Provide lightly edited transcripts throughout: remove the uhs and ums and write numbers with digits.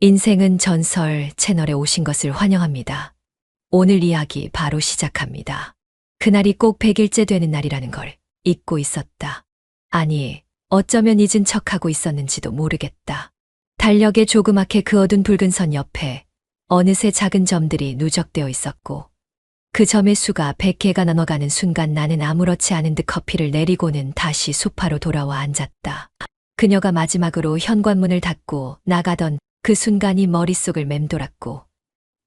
인생은 전설 채널에 오신 것을 환영합니다. 오늘 이야기 바로 시작합니다. 그날이 꼭 100일째 되는 날이라는 걸 잊고 있었다. 아니, 어쩌면 잊은 척하고 있었는지도 모르겠다. 달력에 조그맣게 그어둔 붉은 선 옆에 어느새 작은 점들이 누적되어 있었고 그 점의 수가 100개가 넘어가는 순간 나는 아무렇지 않은 듯 커피를 내리고는 다시 소파로 돌아와 앉았다. 그녀가 마지막으로 현관문을 닫고 나가던 그 순간이 머릿속을 맴돌았고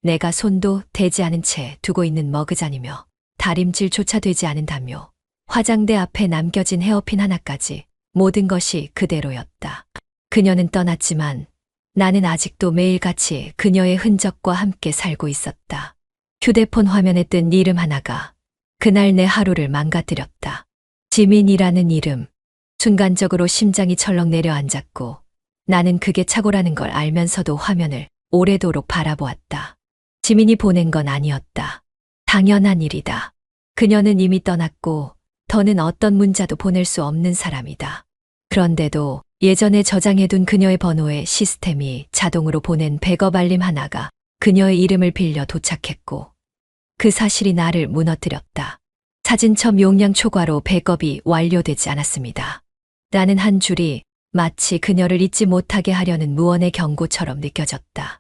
내가 손도 대지 않은 채 두고 있는 머그잔이며 다림질조차 되지 않은 담요, 화장대 앞에 남겨진 헤어핀 하나까지 모든 것이 그대로였다. 그녀는 떠났지만 나는 아직도 매일같이 그녀의 흔적과 함께 살고 있었다. 휴대폰 화면에 뜬 이름 하나가 그날 내 하루를 망가뜨렸다. 지민이라는 이름. 순간적으로 심장이 철렁 내려앉았고 나는 그게 착오라는 걸 알면서도 화면을 오래도록 바라보았다. 지민이 보낸 건 아니었다. 당연한 일이다. 그녀는 이미 떠났고 더는 어떤 문자도 보낼 수 없는 사람이다. 그런데도 예전에 저장해둔 그녀의 번호에 시스템이 자동으로 보낸 백업 알림 하나가 그녀의 이름을 빌려 도착했고 그 사실이 나를 무너뜨렸다. 사진첩 용량 초과로 백업이 완료되지 않았습니다. 나는 한 줄이 마치 그녀를 잊지 못하게 하려는 무언의 경고처럼 느껴졌다.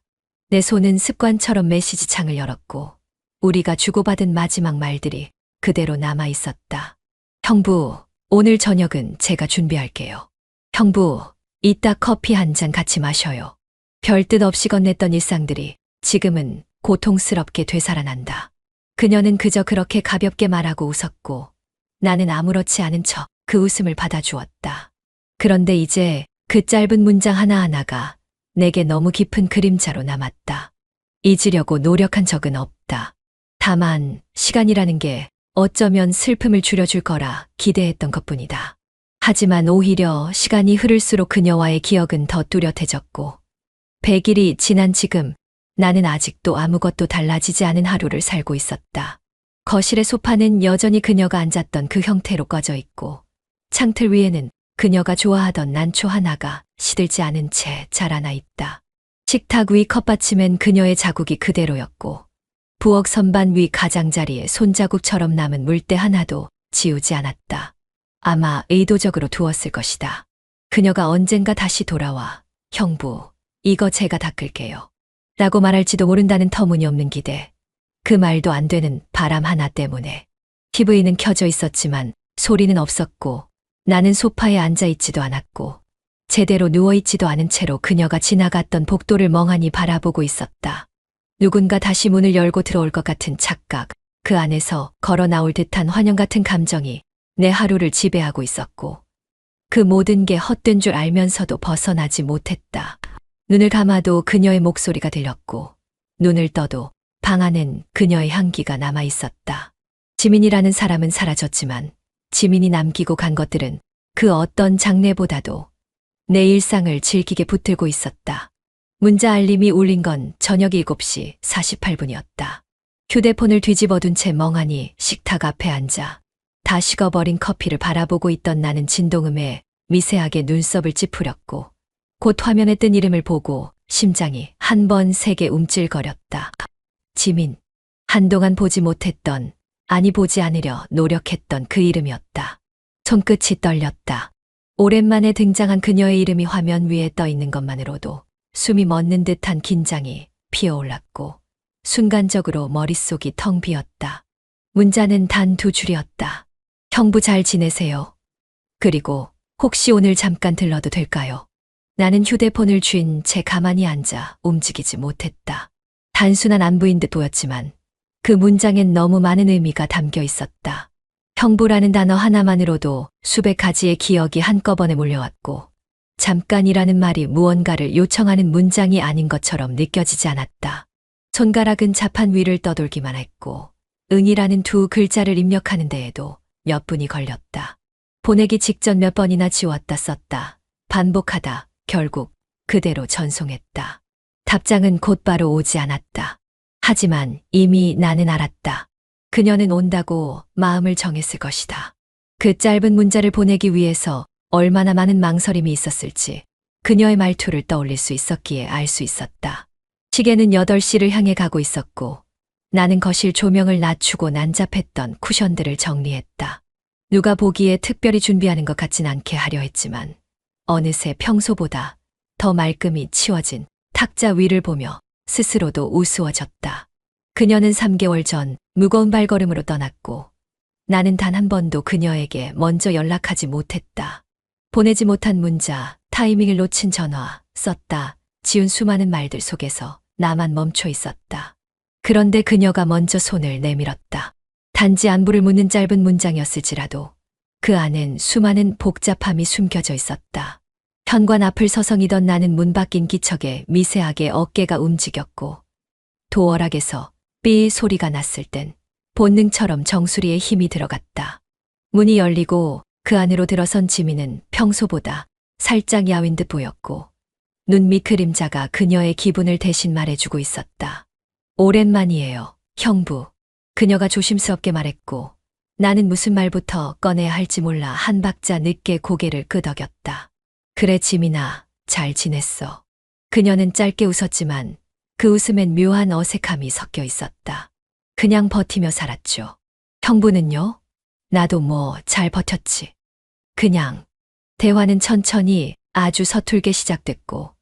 내 손은 습관처럼 메시지 창을 열었고 우리가 주고받은 마지막 말들이 그대로 남아 있었다. 형부, 오늘 저녁은 제가 준비할게요. 형부, 이따 커피 한 잔 같이 마셔요. 별뜻 없이 건넸던 일상들이 지금은 고통스럽게 되살아난다. 그녀는 그저 그렇게 가볍게 말하고 웃었고 나는 아무렇지 않은 척 그 웃음을 받아주었다. 그런데 이제 그 짧은 문장 하나하나가 내게 너무 깊은 그림자로 남았다. 잊으려고 노력한 적은 없다. 다만 시간이라는 게 어쩌면 슬픔을 줄여줄 거라 기대했던 것뿐이다. 하지만 오히려 시간이 흐를수록 그녀와의 기억은 더 뚜렷해졌고 100일이 지난 지금 나는 아직도 아무것도 달라지지 않은 하루를 살고 있었다. 거실의 소파는 여전히 그녀가 앉았던 그 형태로 꺼져 있고 창틀 위에는 그녀가 좋아하던 난초 하나가 시들지 않은 채 자라나 있다. 식탁 위 컵받침엔 그녀의 자국이 그대로였고 부엌 선반 위 가장자리에 손자국처럼 남은 물때 하나도 지우지 않았다. 아마 의도적으로 두었을 것이다. 그녀가 언젠가 다시 돌아와 형부, 이거 제가 닦을게요. 라고 말할지도 모른다는 터무니없는 기대. 그 말도 안 되는 바람 하나 때문에. TV는 켜져 있었지만 소리는 없었고 나는 소파에 앉아있지도 않았고 제대로 누워있지도 않은 채로 그녀가 지나갔던 복도를 멍하니 바라보고 있었다. 누군가 다시 문을 열고 들어올 것 같은 착각, 그 안에서 걸어 나올 듯한 환영 같은 감정이 내 하루를 지배하고 있었고 그 모든 게 헛된 줄 알면서도 벗어나지 못했다. 눈을 감아도 그녀의 목소리가 들렸고 눈을 떠도 방 안엔 그녀의 향기가 남아 있었다. 지민이라는 사람은 사라졌지만 지민이 남기고 간 것들은 그 어떤 장례보다도 내 일상을 질기게 붙들고 있었다. 문자 알림이 울린 건 저녁 7시 48분이었다. 휴대폰을 뒤집어둔 채 멍하니 식탁 앞에 앉아 다 식어버린 커피를 바라보고 있던 나는 진동음에 미세하게 눈썹을 찌푸렸고 곧 화면에 뜬 이름을 보고 심장이 한 번 세게 움찔거렸다. 지민. 한동안 보지 못했던, 아니 보지 않으려 노력했던 그 이름이었다. 손끝이 떨렸다. 오랜만에 등장한 그녀의 이름이 화면 위에 떠 있는 것만으로도 숨이 멎는 듯한 긴장이 피어올랐고 순간적으로 머릿속이 텅 비었다. 문자는 단 2줄이었다. 형부 잘 지내세요. 그리고 혹시 오늘 잠깐 들러도 될까요? 나는 휴대폰을 쥔 채 가만히 앉아 움직이지 못했다. 단순한 안부인 듯 보였지만 그 문장엔 너무 많은 의미가 담겨 있었다. 형부라는 단어 하나만으로도 수백 가지의 기억이 한꺼번에 몰려왔고 잠깐이라는 말이 무언가를 요청하는 문장이 아닌 것처럼 느껴지지 않았다. 손가락은 자판 위를 떠돌기만 했고 응이라는 2 글자를 입력하는 데에도 몇 분이 걸렸다. 보내기 직전 몇 번이나 지웠다 썼다. 반복하다 결국 그대로 전송했다. 답장은 곧바로 오지 않았다. 하지만 이미 나는 알았다. 그녀는 온다고 마음을 정했을 것이다. 그 짧은 문자를 보내기 위해서 얼마나 많은 망설임이 있었을지 그녀의 말투를 떠올릴 수 있었기에 알 수 있었다. 시계는 8시를 향해 가고 있었고 나는 거실 조명을 낮추고 난잡했던 쿠션들을 정리했다. 누가 보기에 특별히 준비하는 것 같진 않게 하려 했지만 어느새 평소보다 더 말끔히 치워진 탁자 위를 보며 스스로도 우스워졌다. 그녀는 3개월 전 무거운 발걸음으로 떠났고 나는 단 한 번도 그녀에게 먼저 연락하지 못했다. 보내지 못한 문자, 타이밍을 놓친 전화, 썼다, 지운 수많은 말들 속에서 나만 멈춰 있었다. 그런데 그녀가 먼저 손을 내밀었다. 단지 안부를 묻는 짧은 문장이었을지라도 그 안엔 수많은 복잡함이 숨겨져 있었다. 현관 앞을 서성이던 나는 문 밖인 기척에 미세하게 어깨가 움직였고 도어락에서 삐 소리가 났을 땐 본능처럼 정수리에 힘이 들어갔다. 문이 열리고 그 안으로 들어선 지민은 평소보다 살짝 야윈 듯 보였고 눈 밑 그림자가 그녀의 기분을 대신 말해주고 있었다. 오랜만이에요, 형부. 그녀가 조심스럽게 말했고 나는 무슨 말부터 꺼내야 할지 몰라 한 박자 늦게 고개를 끄덕였다. 그래 지민아, 잘 지냈어. 그녀는 짧게 웃었지만 그 웃음엔 묘한 어색함이 섞여 있었다. 그냥 버티며 살았죠. 형부는요? 나도 뭐 잘 버텼지. 그냥. 대화는 천천히 아주 서툴게 시작됐고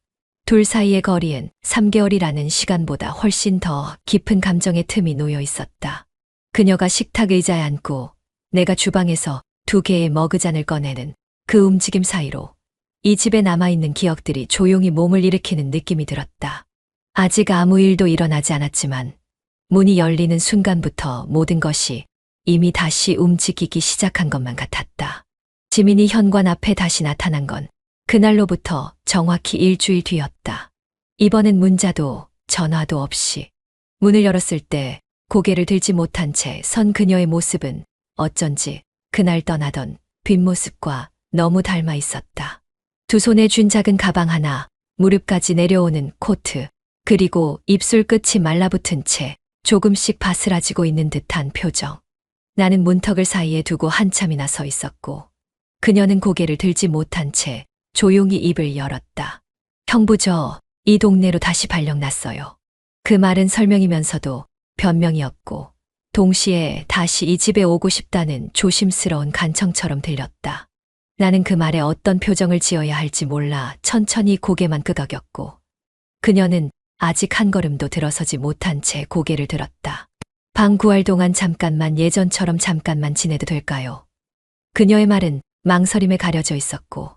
둘 사이의 거리엔 3개월이라는 시간보다 훨씬 더 깊은 감정의 틈이 놓여 있었다. 그녀가 식탁 의자에 앉고 내가 주방에서 2개의 머그잔을 꺼내는 그 움직임 사이로 이 집에 남아있는 기억들이 조용히 몸을 일으키는 느낌이 들었다. 아직 아무 일도 일어나지 않았지만 문이 열리는 순간부터 모든 것이 이미 다시 움직이기 시작한 것만 같았다. 지민이 현관 앞에 다시 나타난 건 그날로부터 정확히 일주일 뒤였다. 이번엔 문자도 전화도 없이 문을 열었을 때 고개를 들지 못한 채 선 그녀의 모습은 어쩐지 그날 떠나던 뒷모습과 너무 닮아 있었다. 두 손에 쥔 작은 가방 하나, 무릎까지 내려오는 코트, 그리고 입술 끝이 말라붙은 채 조금씩 바스라지고 있는 듯한 표정. 나는 문턱을 사이에 두고 한참이나 서 있었고 그녀는 고개를 들지 못한 채 조용히 입을 열었다. 형부 저 이 동네로 다시 발령 났어요. 그 말은 설명이면서도 변명이었고 동시에 다시 이 집에 오고 싶다는 조심스러운 간청처럼 들렸다. 나는 그 말에 어떤 표정을 지어야 할지 몰라 천천히 고개만 끄덕였고 그녀는 아직 한 걸음도 들어서지 못한 채 고개를 들었다. 방 구할 동안 잠깐만 예전처럼 잠깐만 지내도 될까요? 그녀의 말은 망설임에 가려져 있었고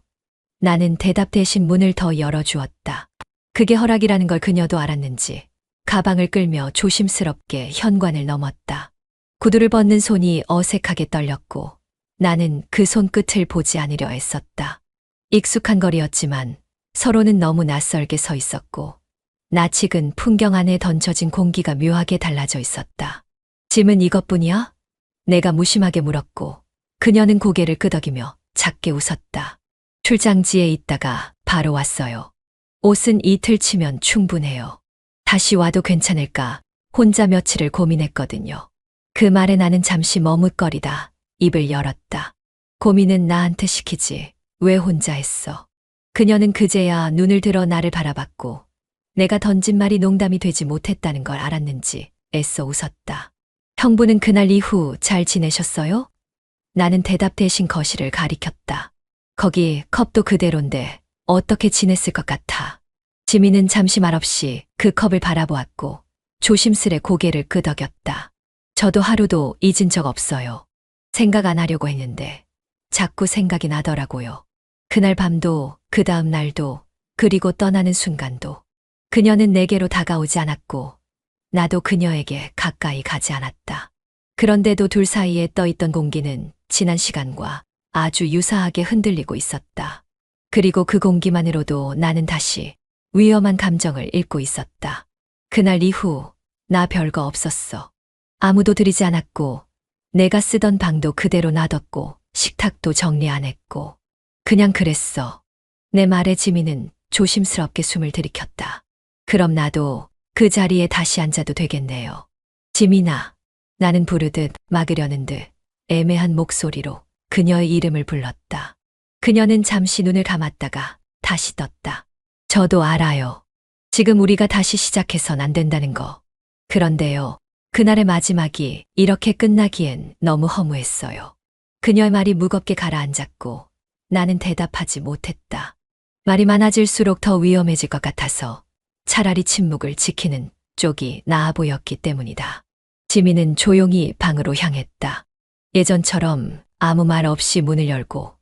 나는 대답 대신 문을 더 열어주었다. 그게 허락이라는 걸 그녀도 알았는지 가방을 끌며 조심스럽게 현관을 넘었다. 구두를 벗는 손이 어색하게 떨렸고 나는 그 손끝을 보지 않으려 애썼다. 익숙한 거리였지만 서로는 너무 낯설게 서 있었고 낯익은 풍경 안에 던져진 공기가 묘하게 달라져 있었다. 짐은 이것뿐이야? 내가 무심하게 물었고 그녀는 고개를 끄덕이며 작게 웃었다. 출장지에 있다가 바로 왔어요. 옷은 이틀 치면 충분해요. 다시 와도 괜찮을까 혼자 며칠을 고민했거든요. 그 말에 나는 잠시 머뭇거리다 입을 열었다. 고민은 나한테 시키지 왜 혼자 했어. 그녀는 그제야 눈을 들어 나를 바라봤고 내가 던진 말이 농담이 되지 못했다는 걸 알았는지 애써 웃었다. 형부는 그날 이후 잘 지내셨어요? 나는 대답 대신 거실을 가리켰다. 거기 컵도 그대로인데 어떻게 지냈을 것 같아. 지민은 잠시 말없이 그 컵을 바라보았고 조심스레 고개를 끄덕였다. 저도 하루도 잊은 적 없어요. 생각 안 하려고 했는데 자꾸 생각이 나더라고요. 그날 밤도 그 다음 날도 그리고 떠나는 순간도 그녀는 내게로 다가오지 않았고 나도 그녀에게 가까이 가지 않았다. 그런데도 둘 사이에 떠있던 공기는 지난 시간과 아주 유사하게 흔들리고 있었다. 그리고 그 공기만으로도 나는 다시 위험한 감정을 잃고 있었다. 그날 이후 나 별거 없었어. 아무도 들이지 않았고 내가 쓰던 방도 그대로 놔뒀고 식탁도 정리 안 했고 그냥 그랬어. 내 말에 지민은 조심스럽게 숨을 들이켰다. 그럼 나도 그 자리에 다시 앉아도 되겠네요. 지민아. 나는 부르듯 막으려는 듯 애매한 목소리로 그녀의 이름을 불렀다. 그녀는 잠시 눈을 감았다가 다시 떴다. 저도 알아요. 지금 우리가 다시 시작해선 안 된다는 거. 그런데요. 그날의 마지막이 이렇게 끝나기엔 너무 허무했어요. 그녀의 말이 무겁게 가라앉았고 나는 대답하지 못했다. 말이 많아질수록 더 위험해질 것 같아서 차라리 침묵을 지키는 쪽이 나아 보였기 때문이다. 지민은 조용히 방으로 향했다. 예전처럼 아무 말 없이 문을 열고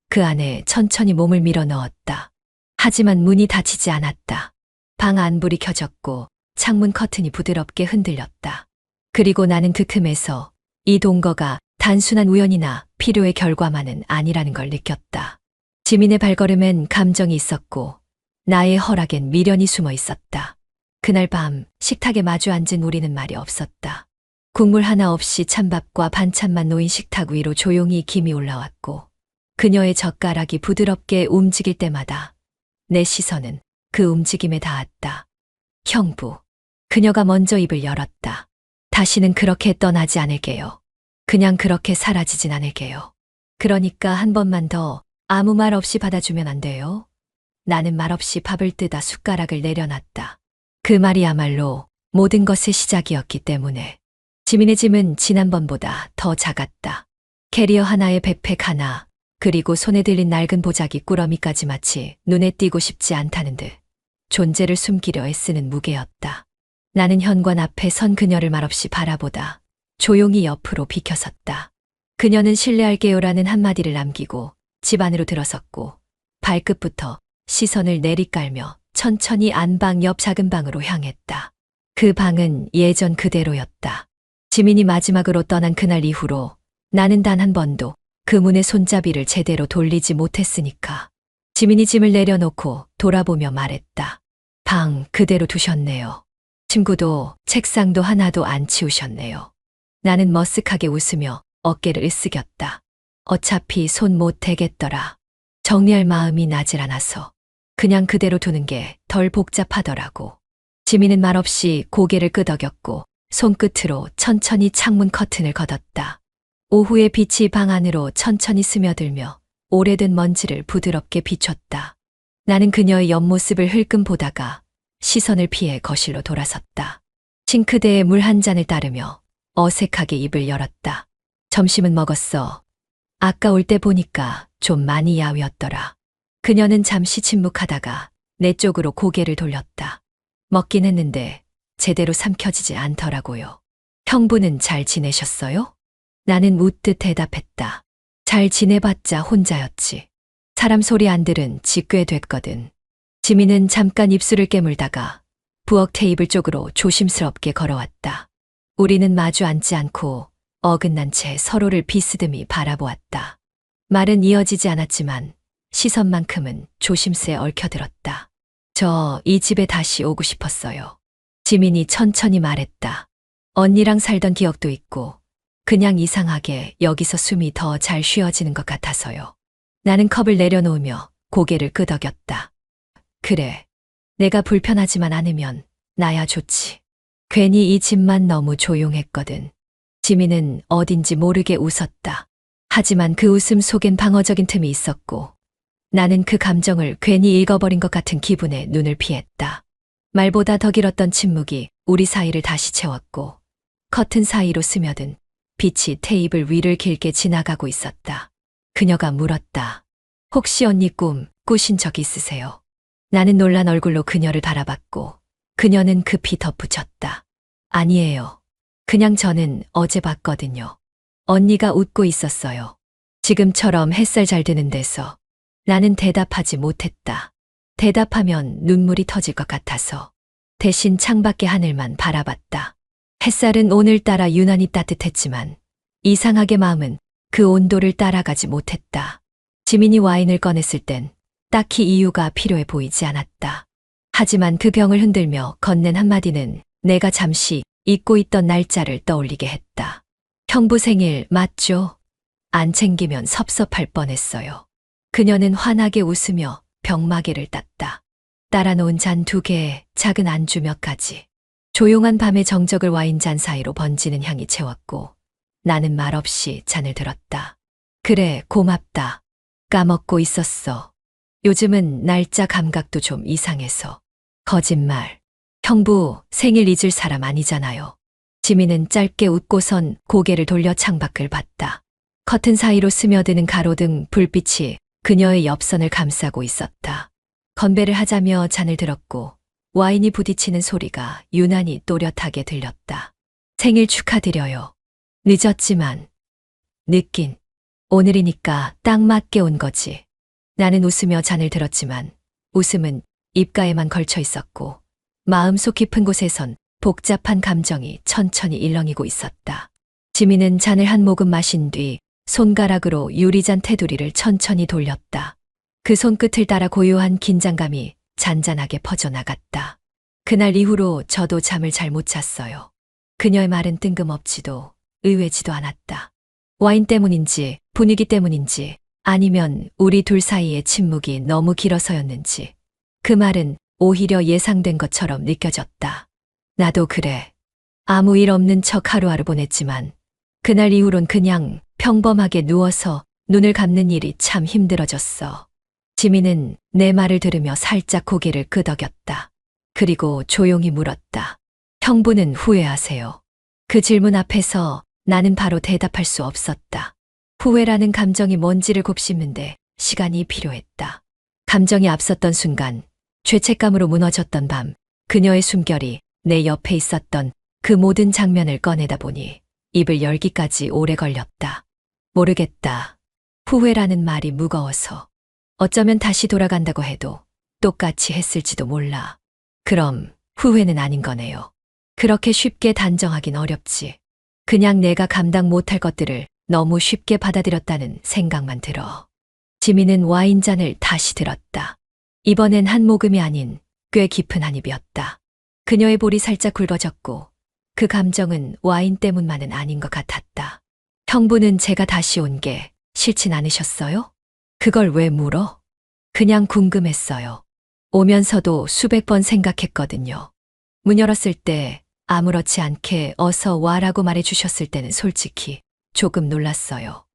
그 안에 천천히 몸을 밀어 넣었다. 하지만 문이 닫히지 않았다. 방 안 불이 켜졌고 창문 커튼이 부드럽게 흔들렸다. 그리고 나는 그 틈에서 이 동거가 단순한 우연이나 필요의 결과만은 아니라는 걸 느꼈다. 지민의 발걸음엔 감정이 있었고 나의 허락엔 미련이 숨어 있었다. 그날 밤 식탁에 마주 앉은 우리는 말이 없었다. 국물 하나 없이 찬밥과 반찬만 놓인 식탁 위로 조용히 김이 올라왔고 그녀의 젓가락이 부드럽게 움직일 때마다 내 시선은 그 움직임에 닿았다. 형부. 그녀가 먼저 입을 열었다. 다시는 그렇게 떠나지 않을게요. 그냥 그렇게 사라지진 않을게요. 그러니까 한 번만 더 아무 말 없이 받아주면 안 돼요? 나는 말없이 밥을 뜨다 숟가락을 내려놨다. 그 말이야말로 모든 것의 시작이었기 때문에. 지민의 짐은 지난번보다 더 작았다. 캐리어 하나에 백팩 하나, 그리고 손에 들린 낡은 보자기 꾸러미까지 마치 눈에 띄고 싶지 않다는 듯 존재를 숨기려 애쓰는 무게였다. 나는 현관 앞에 선 그녀를 말없이 바라보다 조용히 옆으로 비켜섰다. 그녀는 실례할게요라는 한마디를 남기고 집 안으로 들어섰고 발끝부터 시선을 내리깔며 천천히 안방 옆 작은 방으로 향했다. 그 방은 예전 그대로였다. 지민이 마지막으로 떠난 그날 이후로 나는 단 한 번도 그 문의 손잡이를 제대로 돌리지 못했으니까. 지민이 짐을 내려놓고 돌아보며 말했다. 방 그대로 두셨네요. 침구도 책상도 하나도 안 치우셨네요. 나는 머쓱하게 웃으며 어깨를 으쓱였다. 어차피 손 못 대겠더라. 정리할 마음이 나질 않아서 그냥 그대로 두는 게 덜 복잡하더라고. 지민은 말없이 고개를 끄덕였고 손끝으로 천천히 창문 커튼을 걷었다. 오후의 빛이 방 안으로 천천히 스며들며 오래된 먼지를 부드럽게 비췄다. 나는 그녀의 옆모습을 흘끔 보다가 시선을 피해 거실로 돌아섰다. 싱크대에 물 한 잔을 따르며 어색하게 입을 열었다. 점심은 먹었어. 아까 올 때 보니까 좀 많이 야위었더라. 그녀는 잠시 침묵하다가 내 쪽으로 고개를 돌렸다. 먹긴 했는데 제대로 삼켜지지 않더라고요. 형부는 잘 지내셨어요? 나는 묻듯 대답했다. 잘 지내봤자 혼자였지. 사람 소리 안 들은 지 꽤 됐거든. 지민은 잠깐 입술을 깨물다가 부엌 테이블 쪽으로 조심스럽게 걸어왔다. 우리는 마주 앉지 않고 어긋난 채 서로를 비스듬히 바라보았다. 말은 이어지지 않았지만 시선만큼은 조심스레 얽혀들었다. 저 이 집에 다시 오고 싶었어요. 지민이 천천히 말했다. 언니랑 살던 기억도 있고 그냥 이상하게 여기서 숨이 더 잘 쉬어지는 것 같아서요. 나는 컵을 내려놓으며 고개를 끄덕였다. 그래. 내가 불편하지만 않으면 나야 좋지. 괜히 이 집만 너무 조용했거든. 지민은 어딘지 모르게 웃었다. 하지만 그 웃음 속엔 방어적인 틈이 있었고 나는 그 감정을 괜히 읽어버린 것 같은 기분에 눈을 피했다. 말보다 더 길었던 침묵이 우리 사이를 다시 채웠고 커튼 사이로 스며든 빛이 테이블 위를 길게 지나가고 있었다. 그녀가 물었다. 혹시 언니 꾸신 적 있으세요? 나는 놀란 얼굴로 그녀를 바라봤고 그녀는 급히 덧붙였다. 아니에요. 그냥 저는 어제 봤거든요. 언니가 웃고 있었어요. 지금처럼 햇살 잘 드는 데서. 나는 대답하지 못했다. 대답하면 눈물이 터질 것 같아서. 대신 창밖의 하늘만 바라봤다. 햇살은 오늘따라 유난히 따뜻했지만 이상하게 마음은 그 온도를 따라가지 못했다. 지민이 와인을 꺼냈을 땐 딱히 이유가 필요해 보이지 않았다. 하지만 그 병을 흔들며 건넨 한마디는 내가 잠시 잊고 있던 날짜를 떠올리게 했다. 형부 생일 맞죠? 안 챙기면 섭섭할 뻔했어요. 그녀는 환하게 웃으며 병마개를 땄다. 따라놓은 잔 2개에 작은 안주 몇 가지. 조용한 밤의 정적을 와인잔 사이로 번지는 향이 채웠고 나는 말없이 잔을 들었다. 그래, 고맙다. 까먹고 있었어. 요즘은 날짜 감각도 좀 이상해서. 거짓말. 형부 생일 잊을 사람 아니잖아요. 지민은 짧게 웃고선 고개를 돌려 창밖을 봤다. 커튼 사이로 스며드는 가로등 불빛이 그녀의 옆선을 감싸고 있었다. 건배를 하자며 잔을 들었고 와인이 부딪히는 소리가 유난히 또렷하게 들렸다. 생일 축하드려요. 늦었지만. 늦긴. 오늘이니까 딱 맞게 온 거지. 나는 웃으며 잔을 들었지만 웃음은 입가에만 걸쳐 있었고 마음속 깊은 곳에선 복잡한 감정이 천천히 일렁이고 있었다. 지민은 잔을 한 모금 마신 뒤 손가락으로 유리잔 테두리를 천천히 돌렸다. 그 손끝을 따라 고요한 긴장감이 잔잔하게 퍼져나갔다. 그날 이후로 저도 잠을 잘 못 잤어요. 그녀의 말은 뜬금없지도 의외지도 않았다. 와인 때문인지 분위기 때문인지 아니면 우리 둘 사이의 침묵이 너무 길어서였는지 그 말은 오히려 예상된 것처럼 느껴졌다. 나도 그래. 아무 일 없는 척 하루하루 보냈지만 그날 이후론 그냥 평범하게 누워서 눈을 감는 일이 참 힘들어졌어. 지민은 내 말을 들으며 살짝 고개를 끄덕였다. 그리고 조용히 물었다. 형부는 후회하세요? 그 질문 앞에서 나는 바로 대답할 수 없었다. 후회라는 감정이 뭔지를 곱씹는데 시간이 필요했다. 감정이 앞섰던 순간, 죄책감으로 무너졌던 밤, 그녀의 숨결이 내 옆에 있었던 그 모든 장면을 꺼내다 보니 입을 열기까지 오래 걸렸다. 모르겠다. 후회라는 말이 무거워서. 어쩌면 다시 돌아간다고 해도 똑같이 했을지도 몰라. 그럼 후회는 아닌 거네요. 그렇게 쉽게 단정하긴 어렵지. 그냥 내가 감당 못할 것들을 너무 쉽게 받아들였다는 생각만 들어. 지민은 와인잔을 다시 들었다. 이번엔 한 모금이 아닌 꽤 깊은 한 입이었다. 그녀의 볼이 살짝 굵어졌고 그 감정은 와인 때문만은 아닌 것 같았다. 형부는 제가 다시 온 게 싫진 않으셨어요? 그걸 왜 물어? 그냥 궁금했어요. 오면서도 수백 번 생각했거든요. 문 열었을 때 아무렇지 않게 어서 와라고 말해주셨을 때는 솔직히 조금 놀랐어요.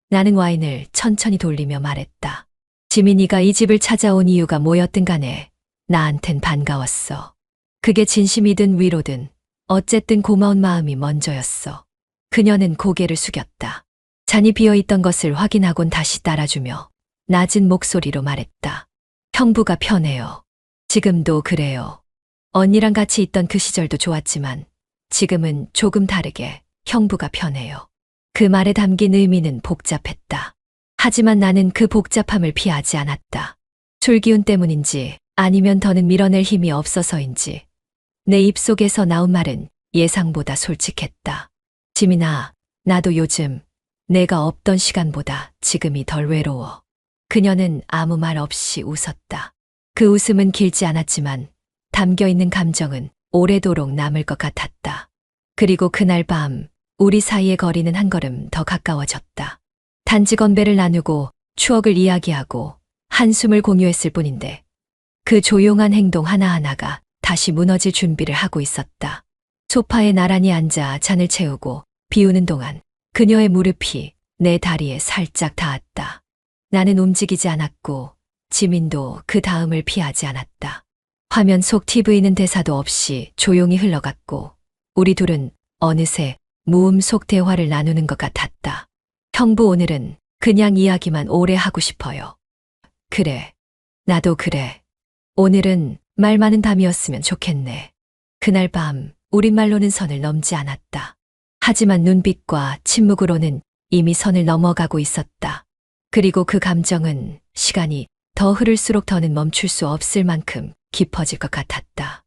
나는 와인을 천천히 돌리며 말했다. 지민이가 이 집을 찾아온 이유가 뭐였든 간에 나한텐 반가웠어. 그게 진심이든 위로든 어쨌든 고마운 마음이 먼저였어. 그녀는 고개를 숙였다. 잔이 비어있던 것을 확인하곤 다시 따라주며 낮은 목소리로 말했다. 형부가 편해요. 지금도 그래요. 언니랑 같이 있던 그 시절도 좋았지만 지금은 조금 다르게 형부가 편해요. 그 말에 담긴 의미는 복잡했다. 하지만 나는 그 복잡함을 피하지 않았다. 술기운 때문인지 아니면 더는 밀어낼 힘이 없어서인지 내 입속에서 나온 말은 예상보다 솔직했다. 지민아, 나도 요즘 내가 없던 시간보다 지금이 덜 외로워. 그녀는 아무 말 없이 웃었다. 그 웃음은 길지 않았지만 담겨있는 감정은 오래도록 남을 것 같았다. 그리고 그날 밤 우리 사이의 거리는 한 걸음 더 가까워졌다. 단지 건배를 나누고 추억을 이야기하고 한숨을 공유했을 뿐인데 그 조용한 행동 하나하나가 다시 무너질 준비를 하고 있었다. 소파에 나란히 앉아 잔을 채우고 비우는 동안 그녀의 무릎이 내 다리에 살짝 닿았다. 나는 움직이지 않았고 지민도 그 다음을 피하지 않았다. 화면 속 TV는 대사도 없이 조용히 흘러갔고 우리 둘은 어느새 무음 속 대화를 나누는 것 같았다. 형부 오늘은 그냥 이야기만 오래 하고 싶어요. 그래. 나도 그래. 오늘은 말 많은 밤이었으면 좋겠네. 그날 밤 우리말로는 선을 넘지 않았다. 하지만 눈빛과 침묵으로는 이미 선을 넘어가고 있었다. 그리고 그 감정은 시간이 더 흐를수록 더는 멈출 수 없을 만큼 깊어질 것 같았다.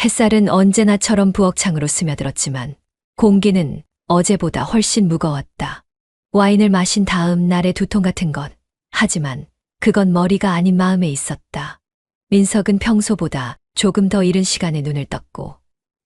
햇살은 언제나처럼 부엌창으로 스며들었지만 공기는 어제보다 훨씬 무거웠다. 와인을 마신 다음 날의 두통 같은 것. 하지만 그건 머리가 아닌 마음에 있었다. 민석은 평소보다 조금 더 이른 시간에 눈을 떴고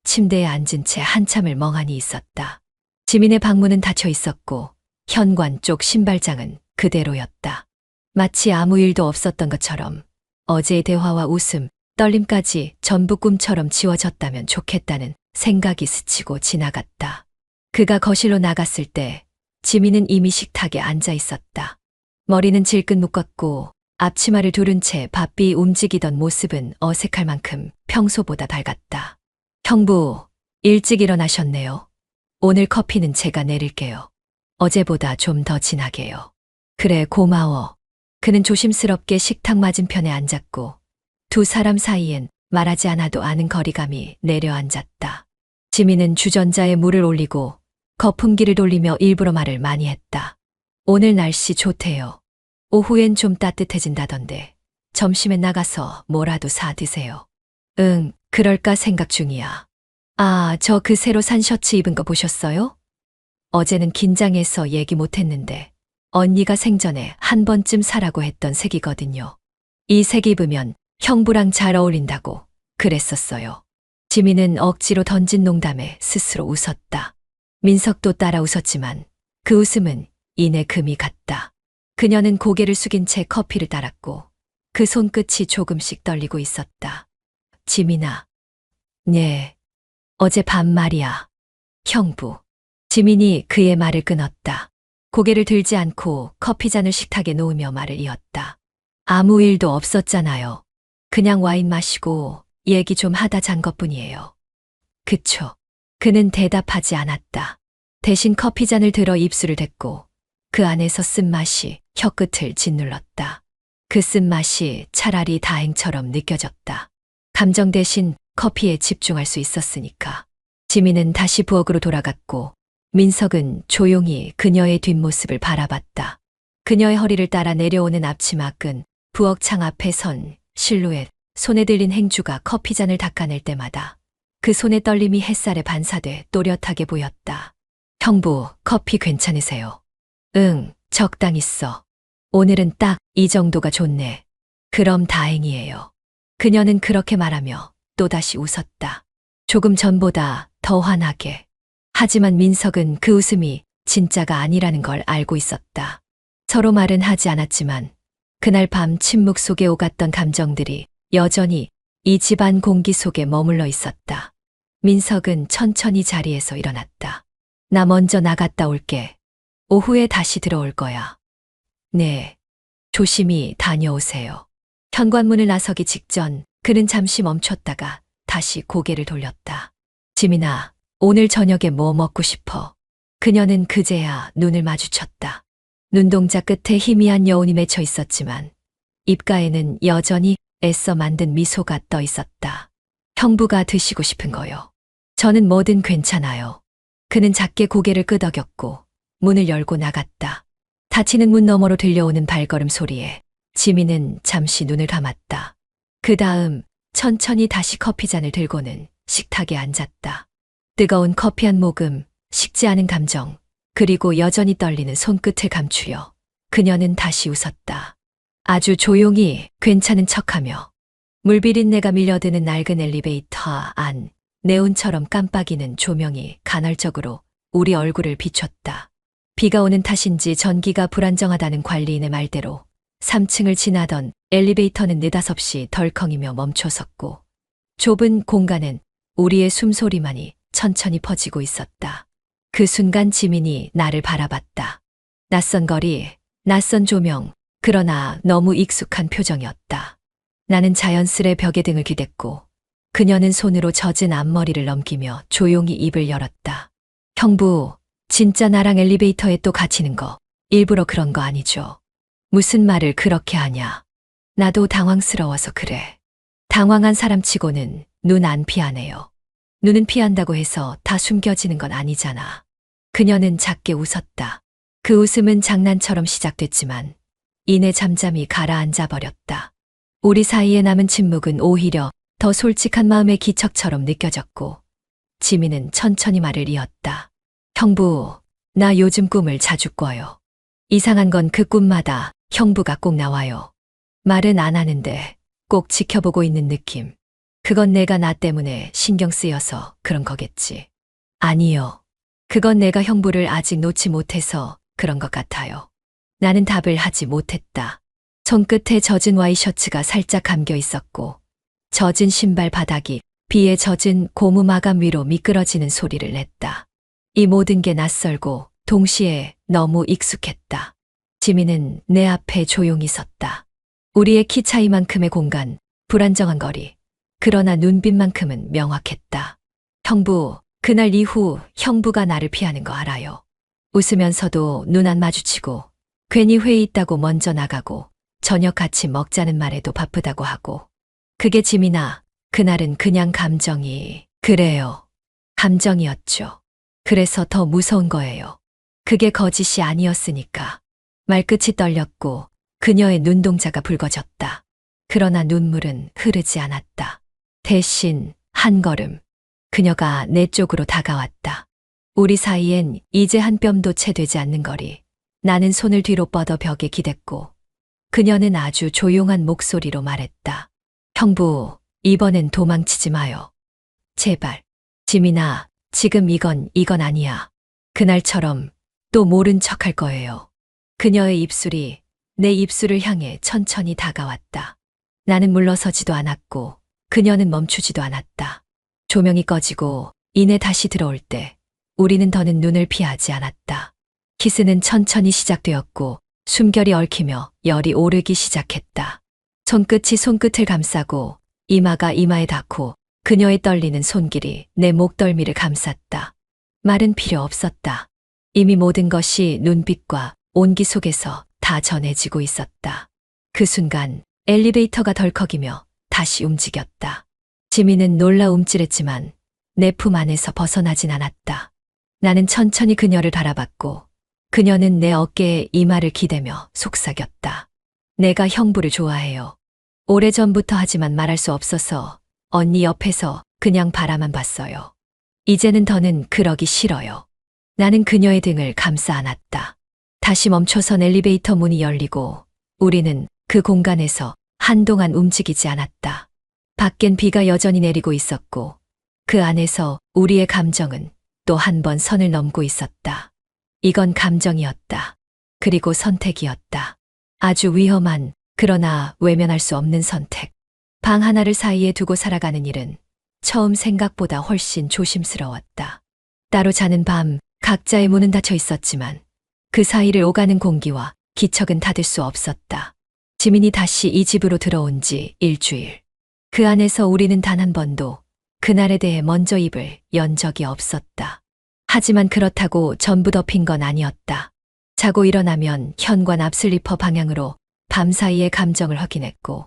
침대에 앉은 채 한참을 멍하니 있었다. 지민의 방문은 닫혀 있었고 현관 쪽 신발장은 그대로였다. 마치 아무 일도 없었던 것처럼 어제의 대화와 웃음, 떨림까지 전부 꿈처럼 지워졌다면 좋겠다는 생각이 스치고 지나갔다. 그가 거실로 나갔을 때 지민은 이미 식탁에 앉아 있었다. 머리는 질끈 묶었고 앞치마를 두른 채 바삐 움직이던 모습은 어색할 만큼 평소보다 밝았다. 형부, 일찍 일어나셨네요. 오늘 커피는 제가 내릴게요. 어제보다 좀 더 진하게요. 그래, 고마워. 그는 조심스럽게 식탁 맞은편에 앉았고 두 사람 사이엔 말하지 않아도 아는 거리감이 내려앉았다. 지민은 주전자에 물을 올리고 거품기를 돌리며 일부러 말을 많이 했다. 오늘 날씨 좋대요. 오후엔 좀 따뜻해진다던데 점심에 나가서 뭐라도 사 드세요. 응, 그럴까 생각 중이야. 아, 저 그 새로 산 셔츠 입은 거 보셨어요? 어제는 긴장해서 얘기 못했는데 언니가 생전에 한 번쯤 사라고 했던 색이거든요. 이 색 입으면 형부랑 잘 어울린다고 그랬었어요. 지민은 억지로 던진 농담에 스스로 웃었다. 민석도 따라 웃었지만 그 웃음은 이내 금이 갔다. 그녀는 고개를 숙인 채 커피를 따랐고 그 손끝이 조금씩 떨리고 있었다. 지민아. 네. 어젯밤 말이야. 형부. 지민이 그의 말을 끊었다. 고개를 들지 않고 커피잔을 식탁에 놓으며 말을 이었다. 아무 일도 없었잖아요. 그냥 와인 마시고 얘기 좀 하다 잔 것뿐이에요. 그쵸. 그는 대답하지 않았다. 대신 커피잔을 들어 입술을 댔고 그 안에서 쓴맛이 혀끝을 짓눌렀다. 그 쓴맛이 차라리 다행처럼 느껴졌다. 감정 대신 커피에 집중할 수 있었으니까. 지민은 다시 부엌으로 돌아갔고 민석은 조용히 그녀의 뒷모습을 바라봤다. 그녀의 허리를 따라 내려오는 앞치마 끈, 부엌 창 앞에 선 실루엣, 손에 들린 행주가 커피잔을 닦아낼 때마다 그 손의 떨림이 햇살에 반사돼 또렷하게 보였다. 형부, 커피 괜찮으세요? 응, 적당히 써. 오늘은 딱 이 정도가 좋네. 그럼 다행이에요. 그녀는 그렇게 말하며 또다시 웃었다. 조금 전보다 더 환하게. 하지만 민석은 그 웃음이 진짜가 아니라는 걸 알고 있었다. 서로 말은 하지 않았지만 그날 밤 침묵 속에 오갔던 감정들이 여전히 이 집안 공기 속에 머물러 있었다. 민석은 천천히 자리에서 일어났다. 나 먼저 나갔다 올게. 오후에 다시 들어올 거야. 네. 조심히 다녀오세요. 현관문을 나서기 직전 그는 잠시 멈췄다가 다시 고개를 돌렸다. 지민아, 오늘 저녁에 뭐 먹고 싶어? 그녀는 그제야 눈을 마주쳤다. 눈동자 끝에 희미한 여운이 맺혀 있었지만 입가에는 여전히 애써 만든 미소가 떠 있었다. 형부가 드시고 싶은 거요. 저는 뭐든 괜찮아요. 그는 작게 고개를 끄덕였고 문을 열고 나갔다. 닫히는 문 너머로 들려오는 발걸음 소리에 지민은 잠시 눈을 감았다. 그 다음 천천히 다시 커피잔을 들고는 식탁에 앉았다. 뜨거운 커피 한 모금, 식지 않은 감정, 그리고 여전히 떨리는 손끝을 감추려 그녀는 다시 웃었다. 아주 조용히 괜찮은 척하며 물비린내가 밀려드는 낡은 엘리베이터 안, 네온처럼 깜빡이는 조명이 간헐적으로 우리 얼굴을 비췄다. 비가 오는 탓인지 전기가 불안정하다는 관리인의 말대로 3층을 지나던 엘리베이터는 느닷없이 덜컹이며 멈춰섰고 좁은 공간엔 우리의 숨소리만이 천천히 퍼지고 있었다. 그 순간 지민이 나를 바라봤다. 낯선 거리, 낯선 조명, 그러나 너무 익숙한 표정이었다. 나는 자연스레 벽에 등을 기댔고 그녀는 손으로 젖은 앞머리를 넘기며 조용히 입을 열었다. 형부, 진짜 나랑 엘리베이터에 또 갇히는 거 일부러 그런 거 아니죠? 무슨 말을 그렇게 하냐? 나도 당황스러워서 그래. 당황한 사람치고는 눈 안 피하네요. 눈은 피한다고 해서 다 숨겨지는 건 아니잖아. 그녀는 작게 웃었다. 그 웃음은 장난처럼 시작됐지만 이내 잠잠히 가라앉아 버렸다. 우리 사이에 남은 침묵은 오히려 더 솔직한 마음의 기척처럼 느껴졌고 지민은 천천히 말을 이었다. 형부, 나 요즘 꿈을 자주 꿔요. 이상한 건 그 꿈마다 형부가 꼭 나와요. 말은 안 하는데 꼭 지켜보고 있는 느낌. 그건 내가 나 때문에 신경 쓰여서 그런 거겠지. 아니요. 그건 내가 형부를 아직 놓지 못해서 그런 것 같아요. 나는 답을 하지 못했다. 손끝에 젖은 와이셔츠가 살짝 감겨 있었고 젖은 신발 바닥이 비에 젖은 고무 마감 위로 미끄러지는 소리를 냈다. 이 모든 게 낯설고 동시에 너무 익숙했다. 지민은 내 앞에 조용히 섰다. 우리의 키 차이만큼의 공간, 불안정한 거리. 그러나 눈빛만큼은 명확했다. 형부, 그날 이후 형부가 나를 피하는 거 알아요. 웃으면서도 눈 안 마주치고 괜히 회의 있다고 먼저 나가고 저녁 같이 먹자는 말에도 바쁘다고 하고. 그게 짐이나 그날은 그냥 감정이 그래요. 감정이었죠. 그래서 더 무서운 거예요. 그게 거짓이 아니었으니까. 말끝이 떨렸고 그녀의 눈동자가 붉어졌다. 그러나 눈물은 흐르지 않았다. 대신 한 걸음 그녀가 내 쪽으로 다가왔다. 우리 사이엔 이제 한 뼘도 채 되지 않는 거리. 나는 손을 뒤로 뻗어 벽에 기댔고 그녀는 아주 조용한 목소리로 말했다. 형부, 이번엔 도망치지 마요. 제발. 짐이나 지금 이건 아니야. 그날처럼 또 모른 척 할 거예요. 그녀의 입술이 내 입술을 향해 천천히 다가왔다. 나는 물러서지도 않았고 그녀는 멈추지도 않았다. 조명이 꺼지고 이내 다시 들어올 때 우리는 더는 눈을 피하지 않았다. 키스는 천천히 시작되었고 숨결이 얽히며 열이 오르기 시작했다. 손끝이 손끝을 감싸고 이마가 이마에 닿고 그녀의 떨리는 손길이 내 목덜미를 감쌌다. 말은 필요 없었다. 이미 모든 것이 눈빛과 온기 속에서 다 전해지고 있었다. 그 순간 엘리베이터가 덜컥이며 다시 움직였다. 지민은 놀라 움찔했지만 내 품 안에서 벗어나진 않았다. 나는 천천히 그녀를 바라봤고 그녀는 내 어깨에 이마를 기대며 속삭였다. 내가 형부를 좋아해요. 오래전부터 하지만 말할 수 없어서 언니 옆에서 그냥 바라만 봤어요. 이제는 더는 그러기 싫어요. 나는 그녀의 등을 감싸 안았다. 다시 멈춰선 엘리베이터 문이 열리고 우리는 그 공간에서 한동안 움직이지 않았다. 밖엔 비가 여전히 내리고 있었고 그 안에서 우리의 감정은 또 한 번 선을 넘고 있었다. 이건 감정이었다. 그리고 선택이었다. 아주 위험한 그러나 외면할 수 없는 선택. 방 하나를 사이에 두고 살아가는 일은 처음 생각보다 훨씬 조심스러웠다. 따로 자는 밤 각자의 문은 닫혀 있었지만 그 사이를 오가는 공기와 기척은 닫을 수 없었다. 지민이 다시 이 집으로 들어온 지 일주일. 그 안에서 우리는 단 한 번도 그날에 대해 먼저 입을 연 적이 없었다. 하지만 그렇다고 전부 덮인 건 아니었다. 자고 일어나면 현관 앞 슬리퍼 방향으로 밤사이의 감정을 확인했고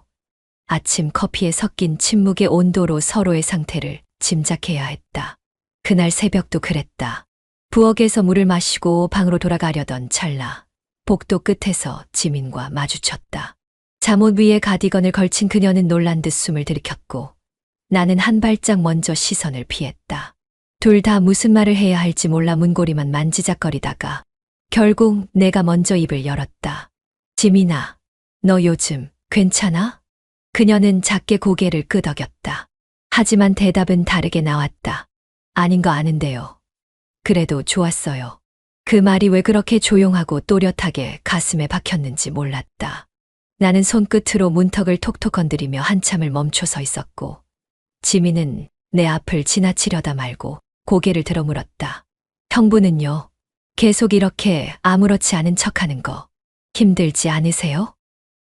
아침 커피에 섞인 침묵의 온도로 서로의 상태를 짐작해야 했다. 그날 새벽도 그랬다. 부엌에서 물을 마시고 방으로 돌아가려던 찰나 복도 끝에서 지민과 마주쳤다. 잠옷 위에 가디건을 걸친 그녀는 놀란 듯 숨을 들이켰고 나는 한 발짝 먼저 시선을 피했다. 둘 다 무슨 말을 해야 할지 몰라 문고리만 만지작거리다가 결국 내가 먼저 입을 열었다. 지민아, 너 요즘 괜찮아? 그녀는 작게 고개를 끄덕였다. 하지만 대답은 다르게 나왔다. 아닌 거 아는데요. 그래도 좋았어요. 그 말이 왜 그렇게 조용하고 또렷하게 가슴에 박혔는지 몰랐다. 나는 손끝으로 문턱을 톡톡 건드리며 한참을 멈춰 서 있었고 지민은 내 앞을 지나치려다 말고 고개를 들어 물었다. 형부는요? 계속 이렇게 아무렇지 않은 척하는 거 힘들지 않으세요?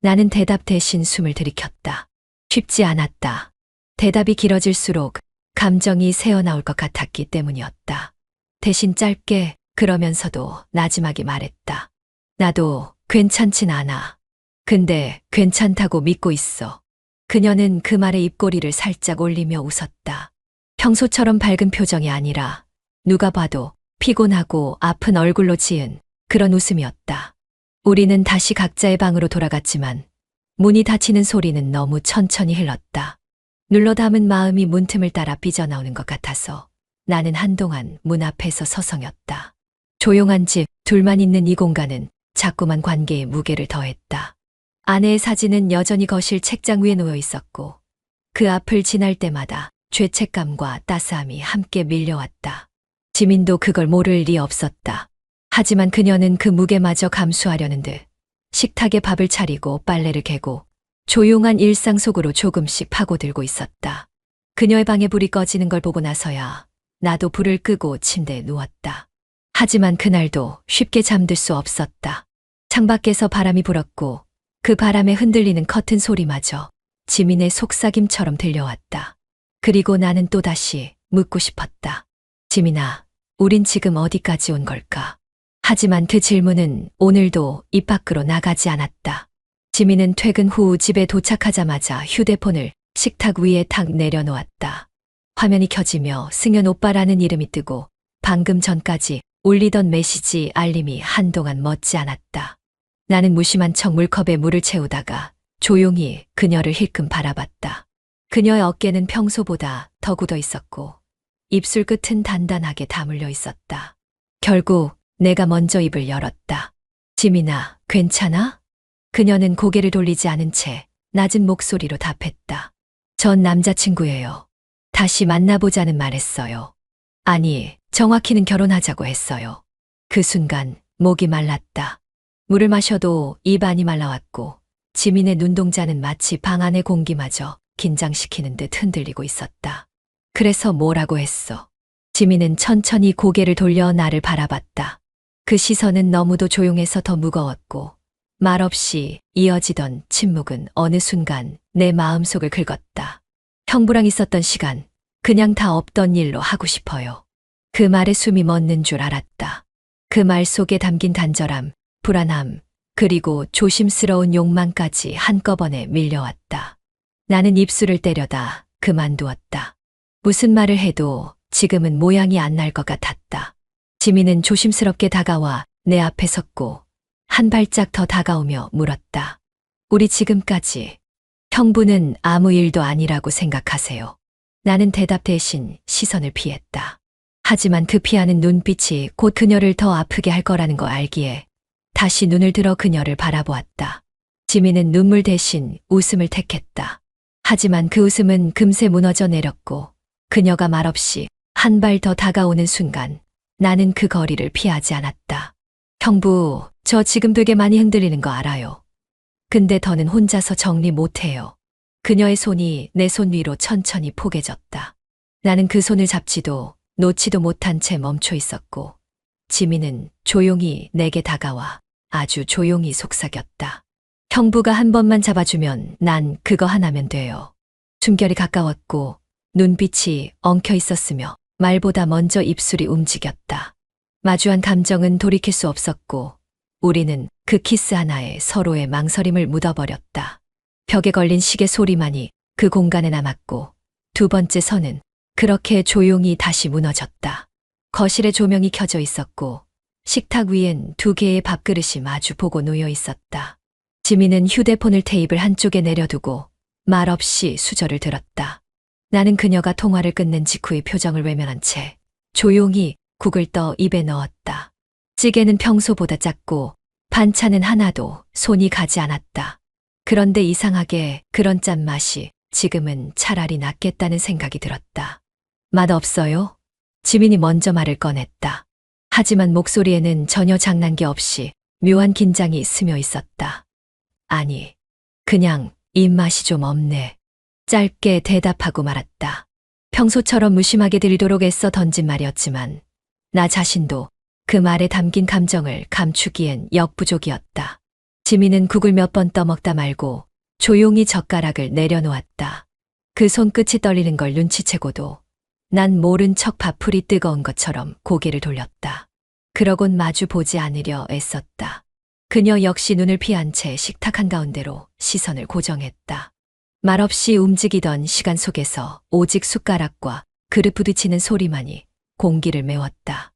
나는 대답 대신 숨을 들이켰다. 쉽지 않았다. 대답이 길어질수록 감정이 새어나올 것 같았기 때문이었다. 대신 짧게 그러면서도 나지막이 말했다. 나도 괜찮진 않아. 근데 괜찮다고 믿고 있어. 그녀는 그 말에 입꼬리를 살짝 올리며 웃었다. 평소처럼 밝은 표정이 아니라 누가 봐도 피곤하고 아픈 얼굴로 지은 그런 웃음이었다. 우리는 다시 각자의 방으로 돌아갔지만 문이 닫히는 소리는 너무 천천히 흘렀다. 눌러 담은 마음이 문틈을 따라 삐져나오는 것 같아서 나는 한동안 문 앞에서 서성였다. 조용한 집, 둘만 있는 이 공간은 자꾸만 관계에 무게를 더했다. 아내의 사진은 여전히 거실 책장 위에 놓여 있었고 그 앞을 지날 때마다 죄책감과 따스함이 함께 밀려왔다. 지민도 그걸 모를 리 없었다. 하지만 그녀는 그 무게마저 감수하려는 듯 식탁에 밥을 차리고 빨래를 개고 조용한 일상 속으로 조금씩 파고들고 있었다. 그녀의 방에 불이 꺼지는 걸 보고 나서야 나도 불을 끄고 침대에 누웠다. 하지만 그날도 쉽게 잠들 수 없었다. 창밖에서 바람이 불었고 그 바람에 흔들리는 커튼 소리마저 지민의 속삭임처럼 들려왔다. 그리고 나는 또다시 묻고 싶었다. 지민아, 우린 지금 어디까지 온 걸까? 하지만 그 질문은 오늘도 입 밖으로 나가지 않았다. 지민은 퇴근 후 집에 도착하자마자 휴대폰을 식탁 위에 탁 내려놓았다. 화면이 켜지며 승현 오빠라는 이름이 뜨고 방금 전까지 울리던 메시지 알림이 한동안 멎지 않았다. 나는 무심한 척 물컵에 물을 채우다가 조용히 그녀를 힐끔 바라봤다. 그녀의 어깨는 평소보다 더 굳어 있었고 입술 끝은 단단하게 다물려 있었다. 결국 내가 먼저 입을 열었다. 지민아, 괜찮아? 그녀는 고개를 돌리지 않은 채 낮은 목소리로 답했다. 전 남자친구예요. 다시 만나보자는 말했어요. 아니, 정확히는 결혼하자고 했어요. 그 순간 목이 말랐다. 물을 마셔도 입 안이 말라왔고 지민의 눈동자는 마치 방 안의 공기마저 긴장시키는 듯 흔들리고 있었다. 그래서 뭐라고 했어? 지민은 천천히 고개를 돌려 나를 바라봤다. 그 시선은 너무도 조용해서 더 무거웠고 말없이 이어지던 침묵은 어느 순간 내 마음속을 긁었다. 형부랑 있었던 시간, 그냥 다 없던 일로 하고 싶어요. 그 말에 숨이 멎는 줄 알았다. 그 말 속에 담긴 간절함, 불안함, 그리고 조심스러운 욕망까지 한꺼번에 밀려왔다. 나는 입술을 때려다 그만두었다. 무슨 말을 해도 지금은 모양이 안 날 것 같았다. 지민은 조심스럽게 다가와 내 앞에 섰고 한 발짝 더 다가오며 물었다. 우리 지금까지 형부는 아무 일도 아니라고 생각하세요. 나는 대답 대신 시선을 피했다. 하지만 그 피하는 눈빛이 곧 그녀를 더 아프게 할 거라는 거 알기에 다시 눈을 들어 그녀를 바라보았다. 지민은 눈물 대신 웃음을 택했다. 하지만 그 웃음은 금세 무너져 내렸고 그녀가 말없이 한 발 더 다가오는 순간 나는 그 거리를 피하지 않았다. 형부, 저 지금 되게 많이 흔들리는 거 알아요. 근데 더는 혼자서 정리 못해요. 그녀의 손이 내 손 위로 천천히 포개졌다. 나는 그 손을 잡지도 놓지도 못한 채 멈춰 있었고 지민은 조용히 내게 다가와 아주 조용히 속삭였다. 형부가 한 번만 잡아주면 난 그거 하나면 돼요. 숨결이 가까웠고 눈빛이 엉켜 있었으며 말보다 먼저 입술이 움직였다. 마주한 감정은 돌이킬 수 없었고 우리는 그 키스 하나에 서로의 망설임을 묻어버렸다. 벽에 걸린 시계 소리만이 그 공간에 남았고 두 번째 선은 그렇게 조용히 다시 무너졌다. 거실에 조명이 켜져 있었고 식탁 위엔 두 개의 밥그릇이 마주 보고 놓여 있었다. 지민은 휴대폰을 테이블 한쪽에 내려두고 말없이 수저를 들었다. 나는 그녀가 통화를 끝낸 직후의 표정을 외면한 채 조용히 국을 떠 입에 넣었다. 찌개는 평소보다 작고 반찬은 하나도 손이 가지 않았다. 그런데 이상하게 그런 짠맛이 지금은 차라리 낫겠다는 생각이 들었다. 맛없어요? 지민이 먼저 말을 꺼냈다. 하지만 목소리에는 전혀 장난기 없이 묘한 긴장이 스며 있었다. 아니, 그냥 입맛이 좀 없네. 짧게 대답하고 말았다. 평소처럼 무심하게 들리도록 애써 던진 말이었지만 나 자신도 그 말에 담긴 감정을 감추기엔 역부족이었다. 지민은 국을 몇 번 떠먹다 말고 조용히 젓가락을 내려놓았다. 그 손끝이 떨리는 걸 눈치채고도 난 모른 척 밥풀이 뜨거운 것처럼 고개를 돌렸다. 그러곤 마주 보지 않으려 애썼다. 그녀 역시 눈을 피한 채 식탁 한가운데로 시선을 고정했다. 말없이 움직이던 시간 속에서 오직 숟가락과 그릇 부딪히는 소리만이 공기를 메웠다.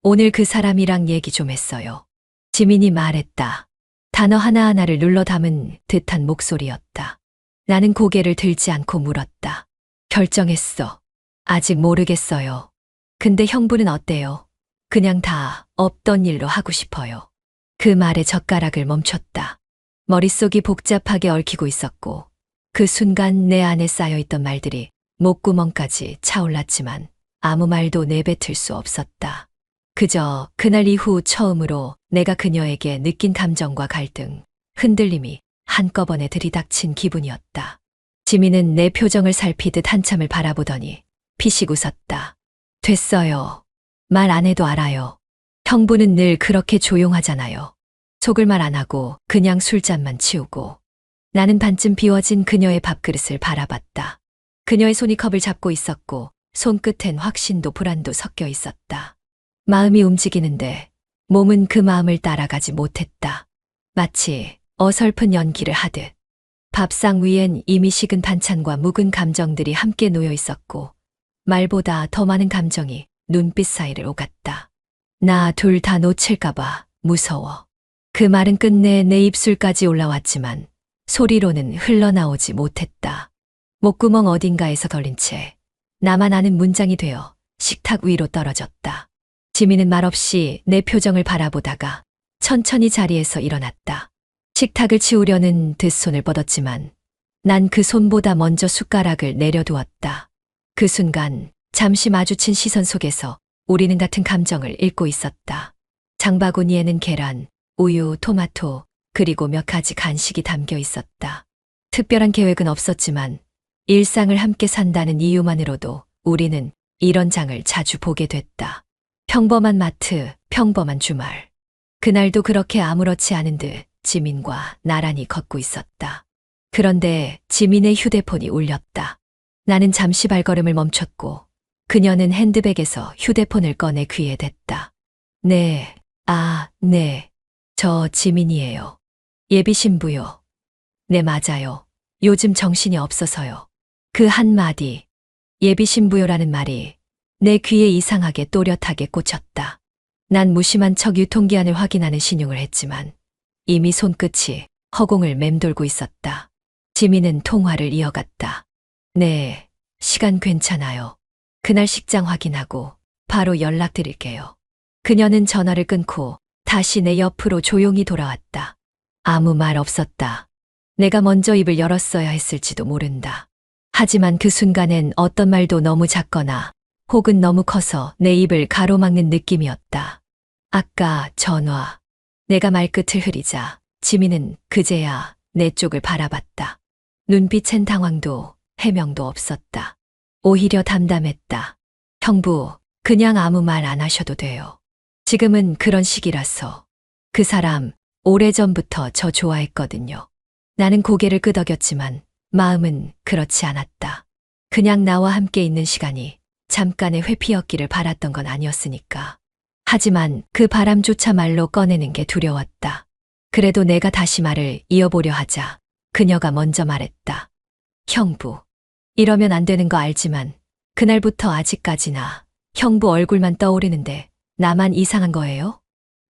오늘 그 사람이랑 얘기 좀 했어요. 지민이 말했다. 단어 하나하나를 눌러 담은 듯한 목소리였다. 나는 고개를 들지 않고 물었다. 결정했어. 아직 모르겠어요. 근데 형부는 어때요? 그냥 다 없던 일로 하고 싶어요. 그 말에 젓가락을 멈췄다. 머릿속이 복잡하게 얽히고 있었고 그 순간 내 안에 쌓여있던 말들이 목구멍까지 차올랐지만 아무 말도 내뱉을 수 없었다. 그저 그날 이후 처음으로 내가 그녀에게 느낀 감정과 갈등, 흔들림이 한꺼번에 들이닥친 기분이었다. 지민은 내 표정을 살피듯 한참을 바라보더니 피식 웃었다. 됐어요. 말 안 해도 알아요. 형부는 늘 그렇게 조용하잖아요. 속을 말 안 하고 그냥 술잔만 치우고 나는 반쯤 비워진 그녀의 밥그릇을 바라봤다. 그녀의 손이 컵을 잡고 있었고 손끝엔 확신도 불안도 섞여 있었다. 마음이 움직이는데 몸은 그 마음을 따라가지 못했다. 마치 어설픈 연기를 하듯. 밥상 위엔 이미 식은 반찬과 묵은 감정들이 함께 놓여 있었고 말보다 더 많은 감정이 눈빛 사이를 오갔다. 나 둘 다 놓칠까봐 무서워. 그 말은 끝내 내 입술까지 올라왔지만 소리로는 흘러나오지 못했다. 목구멍 어딘가에서 걸린 채 나만 아는 문장이 되어 식탁 위로 떨어졌다. 지민은 말없이 내 표정을 바라보다가 천천히 자리에서 일어났다. 식탁을 치우려는 듯 손을 뻗었지만 난 그 손보다 먼저 숟가락을 내려두었다. 그 순간 잠시 마주친 시선 속에서 우리는 같은 감정을 읽고 있었다. 장바구니에는 계란, 우유, 토마토, 그리고 몇 가지 간식이 담겨 있었다. 특별한 계획은 없었지만 일상을 함께 산다는 이유만으로도 우리는 이런 장을 자주 보게 됐다. 평범한 마트, 평범한 주말. 그날도 그렇게 아무렇지 않은 듯 지민과 나란히 걷고 있었다. 그런데 지민의 휴대폰이 울렸다. 나는 잠시 발걸음을 멈췄고 그녀는 핸드백에서 휴대폰을 꺼내 귀에 댔다. 네, 네. 저 지민이에요. 예비 신부요. 네, 맞아요. 요즘 정신이 없어서요. 그 한마디, 예비 신부요라는 말이 내 귀에 이상하게 또렷하게 꽂혔다. 난 무심한 척 유통기한을 확인하는 신용을 했지만 이미 손끝이 허공을 맴돌고 있었다. 지민은 통화를 이어갔다. 네, 시간 괜찮아요. 그날 식장 확인하고 바로 연락드릴게요. 그녀는 전화를 끊고 다시 내 옆으로 조용히 돌아왔다. 아무 말 없었다. 내가 먼저 입을 열었어야 했을지도 모른다. 하지만 그 순간엔 어떤 말도 너무 작거나 혹은 너무 커서 내 입을 가로막는 느낌이었다. 아까 전화. 내가 말끝을 흐리자 지민은 그제야 내 쪽을 바라봤다. 눈빛엔 당황도 해명도 없었다. 오히려 담담했다. 형부, 그냥 아무 말 안 하셔도 돼요. 지금은 그런 시기라서. 그 사람 오래전부터 저 좋아했거든요. 나는 고개를 끄덕였지만 마음은 그렇지 않았다. 그냥 나와 함께 있는 시간이 잠깐의 회피였기를 바랐던 건 아니었으니까. 하지만 그 바람조차 말로 꺼내는 게 두려웠다. 그래도 내가 다시 말을 이어보려 하자 그녀가 먼저 말했다. 형부, 이러면 안 되는 거 알지만 그날부터 아직까지나 형부 얼굴만 떠오르는데 나만 이상한 거예요?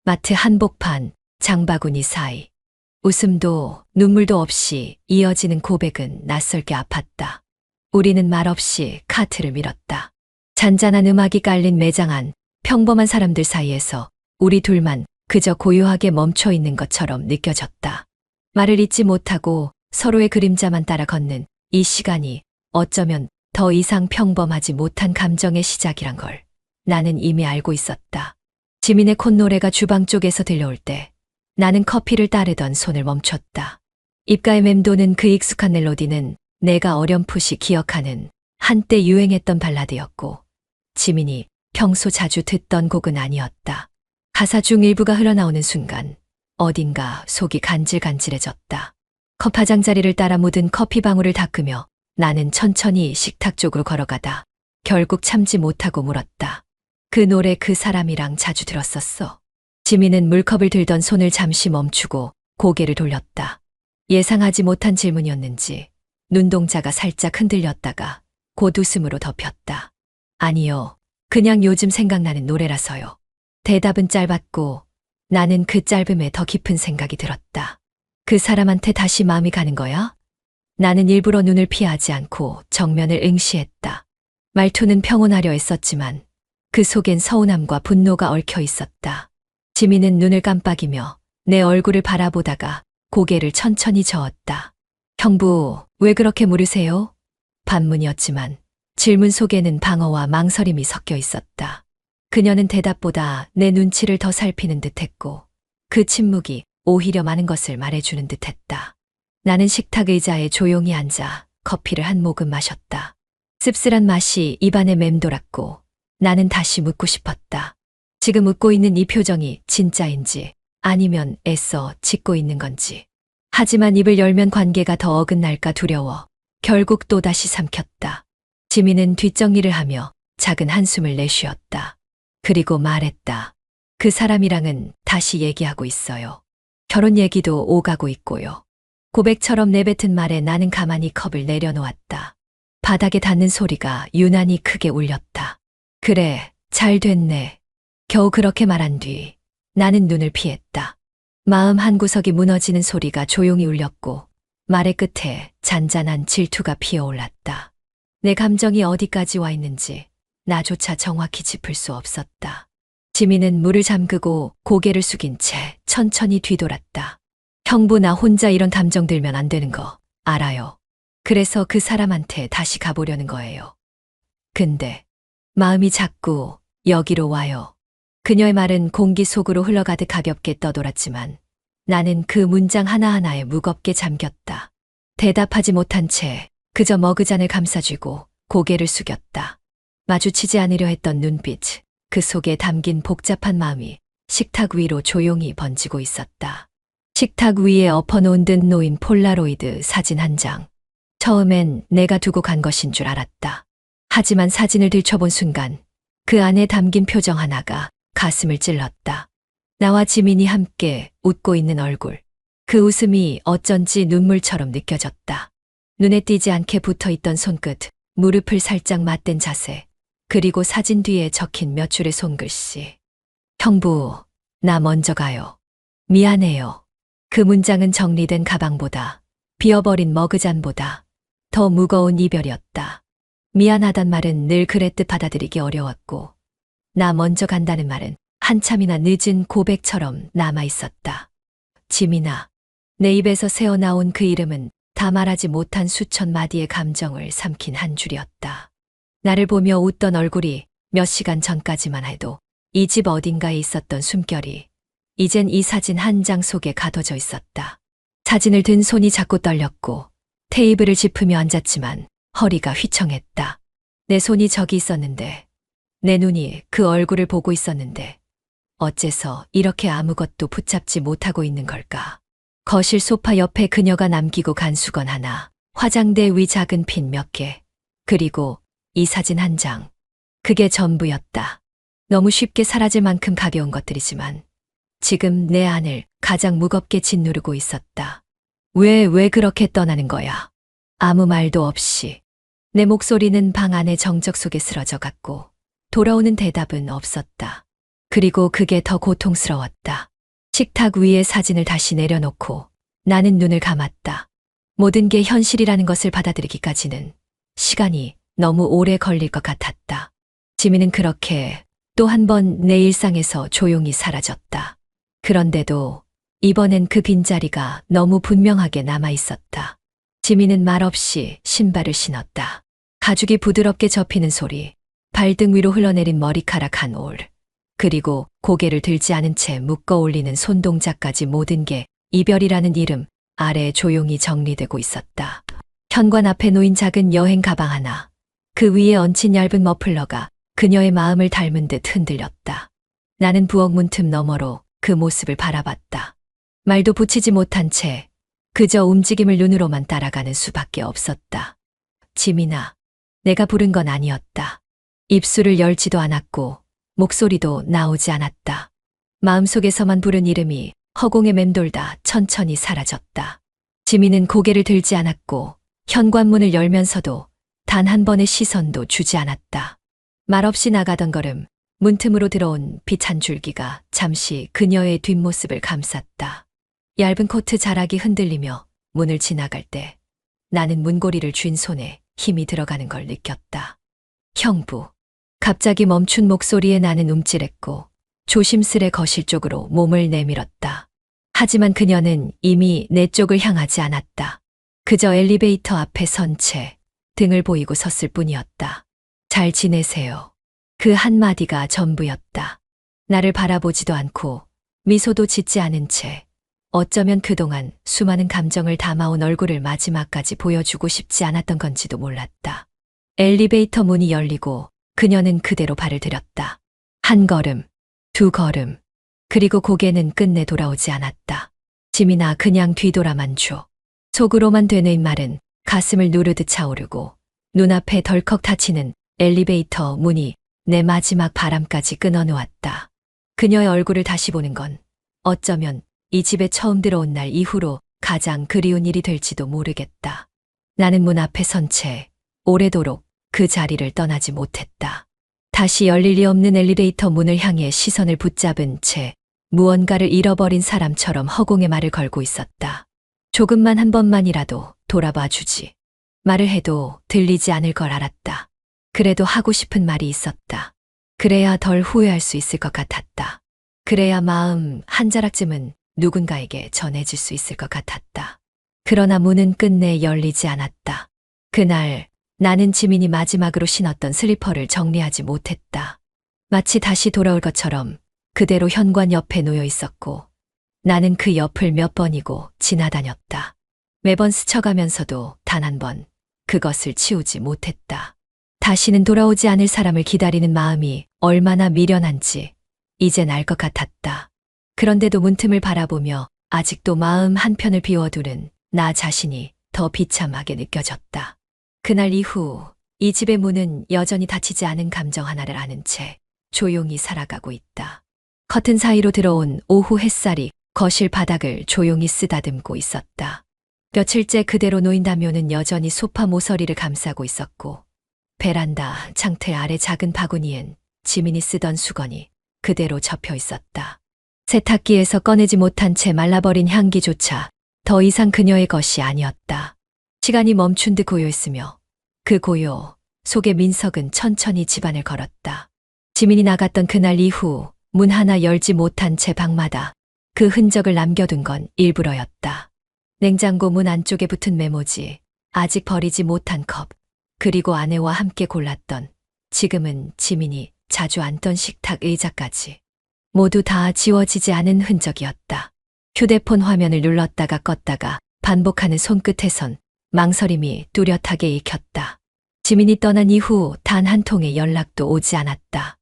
마트 한복판, 장바구니 사이. 웃음도 눈물도 없이 이어지는 고백은 낯설게 아팠다. 우리는 말없이 카트를 밀었다. 잔잔한 음악이 깔린 매장 안 평범한 사람들 사이에서 우리 둘만 그저 고요하게 멈춰 있는 것처럼 느껴졌다. 말을 잇지 못하고 서로의 그림자만 따라 걷는 이 시간이 어쩌면 더 이상 평범하지 못한 감정의 시작이란 걸 나는 이미 알고 있었다. 지민의 콧노래가 주방 쪽에서 들려올 때 나는 커피를 따르던 손을 멈췄다. 입가에 맴도는 그 익숙한 멜로디는 내가 어렴풋이 기억하는 한때 유행했던 발라드였고 지민이 평소 자주 듣던 곡은 아니었다. 가사 중 일부가 흘러나오는 순간 어딘가 속이 간질간질해졌다. 컵화장자리를 따라 묻은 커피 방울을 닦으며 나는 천천히 식탁 쪽으로 걸어가다 결국 참지 못하고 물었다. 그 노래 그 사람이랑 자주 들었었어. 지민은 물컵을 들던 손을 잠시 멈추고 고개를 돌렸다. 예상하지 못한 질문이었는지 눈동자가 살짝 흔들렸다가 곧 웃음으로 덮였다. 아니요. 그냥 요즘 생각나는 노래라서요. 대답은 짧았고 나는 그 짧음에 더 깊은 생각이 들었다. 그 사람한테 다시 마음이 가는 거야? 나는 일부러 눈을 피하지 않고 정면을 응시했다. 말투는 평온하려 했었지만 그 속엔 서운함과 분노가 얽혀 있었다. 지민은 눈을 깜빡이며 내 얼굴을 바라보다가 고개를 천천히 저었다. 형부, 왜 그렇게 물으세요? 반문이었지만 질문 속에는 방어와 망설임이 섞여 있었다. 그녀는 대답보다 내 눈치를 더 살피는 듯했고 그 침묵이 오히려 많은 것을 말해주는 듯했다. 나는 식탁 의자에 조용히 앉아 커피를 한 모금 마셨다. 씁쓸한 맛이 입안에 맴돌았고 나는 다시 묻고 싶었다. 지금 웃고 있는 이 표정이 진짜인지 아니면 애써 짓고 있는 건지. 하지만 입을 열면 관계가 더 어긋날까 두려워 결국 또다시 삼켰다. 지민은 뒷정리를 하며 작은 한숨을 내쉬었다. 그리고 말했다. 그 사람이랑은 다시 얘기하고 있어요. 결혼 얘기도 오가고 있고요. 고백처럼 내뱉은 말에 나는 가만히 컵을 내려놓았다. 바닥에 닿는 소리가 유난히 크게 울렸다. 그래, 잘 됐네. 겨우 그렇게 말한 뒤 나는 눈을 피했다. 마음 한구석이 무너지는 소리가 조용히 울렸고 말의 끝에 잔잔한 질투가 피어올랐다. 내 감정이 어디까지 와 있는지 나조차 정확히 짚을 수 없었다. 지민은 물을 잠그고 고개를 숙인 채 천천히 뒤돌았다. 형부, 나 혼자 이런 감정 들면 안 되는 거 알아요. 그래서 그 사람한테 다시 가보려는 거예요. 근데 마음이 자꾸 여기로 와요. 그녀의 말은 공기 속으로 흘러가듯 가볍게 떠돌았지만 나는 그 문장 하나하나에 무겁게 잠겼다. 대답하지 못한 채 그저 머그잔을 감싸쥐고 고개를 숙였다. 마주치지 않으려 했던 눈빛, 그 속에 담긴 복잡한 마음이 식탁 위로 조용히 번지고 있었다. 식탁 위에 엎어놓은 듯 놓인 폴라로이드 사진 한 장. 처음엔 내가 두고 간 것인 줄 알았다. 하지만 사진을 들춰본 순간 그 안에 담긴 표정 하나가 가슴을 찔렀다. 나와 지민이 함께 웃고 있는 얼굴. 그 웃음이 어쩐지 눈물처럼 느껴졌다. 눈에 띄지 않게 붙어있던 손끝, 무릎을 살짝 맞댄 자세, 그리고 사진 뒤에 적힌 몇 줄의 손글씨. 형부, 나 먼저 가요. 미안해요. 그 문장은 정리된 가방보다, 비어버린 머그잔보다 더 무거운 이별이었다. 미안하단 말은 늘 그랬듯 받아들이기 어려웠고, 나 먼저 간다는 말은 한참이나 늦은 고백처럼 남아있었다. 지민아. 내 입에서 새어나온 그 이름은 다 말하지 못한 수천 마디의 감정을 삼킨 한 줄이었다. 나를 보며 웃던 얼굴이 몇 시간 전까지만 해도 이 집 어딘가에 있었던 숨결이 이젠 이 사진 한 장 속에 가둬져 있었다. 사진을 든 손이 자꾸 떨렸고 테이블을 짚으며 앉았지만 허리가 휘청했다. 내 손이 저기 있었는데, 내 눈이 그 얼굴을 보고 있었는데 어째서 이렇게 아무것도 붙잡지 못하고 있는 걸까? 거실 소파 옆에 그녀가 남기고 간 수건 하나, 화장대 위 작은 핀 몇 개, 그리고 이 사진 한 장. 그게 전부였다. 너무 쉽게 사라질 만큼 가벼운 것들이지만 지금 내 안을 가장 무겁게 짓누르고 있었다. 왜 그렇게 떠나는 거야? 아무 말도 없이. 내 목소리는 방 안의 정적 속에 쓰러져 갔고 돌아오는 대답은 없었다. 그리고 그게 더 고통스러웠다. 식탁 위에 사진을 다시 내려놓고 나는 눈을 감았다. 모든 게 현실이라는 것을 받아들이기까지는 시간이 너무 오래 걸릴 것 같았다. 지민은 그렇게 또 한 번 내 일상에서 조용히 사라졌다. 그런데도 이번엔 그 빈자리가 너무 분명하게 남아 있었다. 지민은 말없이 신발을 신었다. 가죽이 부드럽게 접히는 소리, 발등 위로 흘러내린 머리카락 한 올, 그리고 고개를 들지 않은 채 묶어 올리는 손동작까지 모든 게 이별이라는 이름 아래에 조용히 정리되고 있었다. 현관 앞에 놓인 작은 여행 가방 하나, 그 위에 얹힌 얇은 머플러가 그녀의 마음을 닮은 듯 흔들렸다. 나는 부엌 문틈 너머로 그 모습을 바라봤다. 말도 붙이지 못한 채 그저 움직임을 눈으로만 따라가는 수밖에 없었다. 지민아, 내가 부른 건 아니었다. 입술을 열지도 않았고 목소리도 나오지 않았다. 마음속에서만 부른 이름이 허공에 맴돌다 천천히 사라졌다. 지민은 고개를 들지 않았고 현관문을 열면서도 단 한 번의 시선도 주지 않았다. 말없이 나가던 걸음, 문틈으로 들어온 빛 한 줄기가 잠시 그녀의 뒷모습을 감쌌다. 얇은 코트 자락이 흔들리며 문을 지나갈 때 나는 문고리를 쥔 손에 힘이 들어가는 걸 느꼈다. 형부. 갑자기 멈춘 목소리에 나는 움찔했고 조심스레 거실 쪽으로 몸을 내밀었다. 하지만 그녀는 이미 내 쪽을 향하지 않았다. 그저 엘리베이터 앞에 선 채 등을 보이고 섰을 뿐이었다. 잘 지내세요. 그 한마디가 전부였다. 나를 바라보지도 않고 미소도 짓지 않은 채 어쩌면 그동안 수많은 감정을 담아온 얼굴을 마지막까지 보여주고 싶지 않았던 건지도 몰랐다. 엘리베이터 문이 열리고 그녀는 그대로 발을 들였다. 한 걸음, 두 걸음, 그리고 고개는 끝내 돌아오지 않았다. 지민아, 그냥 뒤돌아만 줘. 속으로만 되뇌인 말은 가슴을 누르듯 차오르고 눈앞에 덜컥 닫히는 엘리베이터 문이 내 마지막 바람까지 끊어놓았다. 그녀의 얼굴을 다시 보는 건 어쩌면 이 집에 처음 들어온 날 이후로 가장 그리운 일이 될지도 모르겠다. 나는 문 앞에 선 채 오래도록 그 자리를 떠나지 못했다. 다시 열릴 리 없는 엘리베이터 문을 향해 시선을 붙잡은 채 무언가를 잃어버린 사람처럼 허공에 말을 걸고 있었다. 조금만 한 번만이라도 돌아봐 주지. 말을 해도 들리지 않을 걸 알았다. 그래도 하고 싶은 말이 있었다. 그래야 덜 후회할 수 있을 것 같았다. 그래야 마음 한 자락쯤은 누군가에게 전해질 수 있을 것 같았다. 그러나 문은 끝내 열리지 않았다. 그날 나는 지민이 마지막으로 신었던 슬리퍼를 정리하지 못했다. 마치 다시 돌아올 것처럼 그대로 현관 옆에 놓여 있었고 나는 그 옆을 몇 번이고 지나다녔다. 매번 스쳐가면서도 단 한 번 그것을 치우지 못했다. 다시는 돌아오지 않을 사람을 기다리는 마음이 얼마나 미련한지 이젠 알 것 같았다. 그런데도 문틈을 바라보며 아직도 마음 한편을 비워두는 나 자신이 더 비참하게 느껴졌다. 그날 이후 이 집의 문은 여전히 닫히지 않은 감정 하나를 아는 채 조용히 살아가고 있다. 커튼 사이로 들어온 오후 햇살이 거실 바닥을 조용히 쓰다듬고 있었다. 며칠째 그대로 놓인 담요는 여전히 소파 모서리를 감싸고 있었고 베란다 창틀 아래 작은 바구니엔 지민이 쓰던 수건이 그대로 접혀 있었다. 세탁기에서 꺼내지 못한 채 말라버린 향기조차 더 이상 그녀의 것이 아니었다. 시간이 멈춘 듯 고요했으며 그 고요 속에 민석은 천천히 집안을 걸었다. 지민이 나갔던 그날 이후 문 하나 열지 못한 채 방마다 그 흔적을 남겨둔 건 일부러였다. 냉장고 문 안쪽에 붙은 메모지, 아직 버리지 못한 컵, 그리고 아내와 함께 골랐던 지금은 지민이 자주 앉던 식탁 의자까지 모두 다 지워지지 않은 흔적이었다. 휴대폰 화면을 눌렀다가 껐다가 반복하는 손끝에선 망설임이 뚜렷하게 익혔다. 지민이 떠난 이후 단 한 통의 연락도 오지 않았다.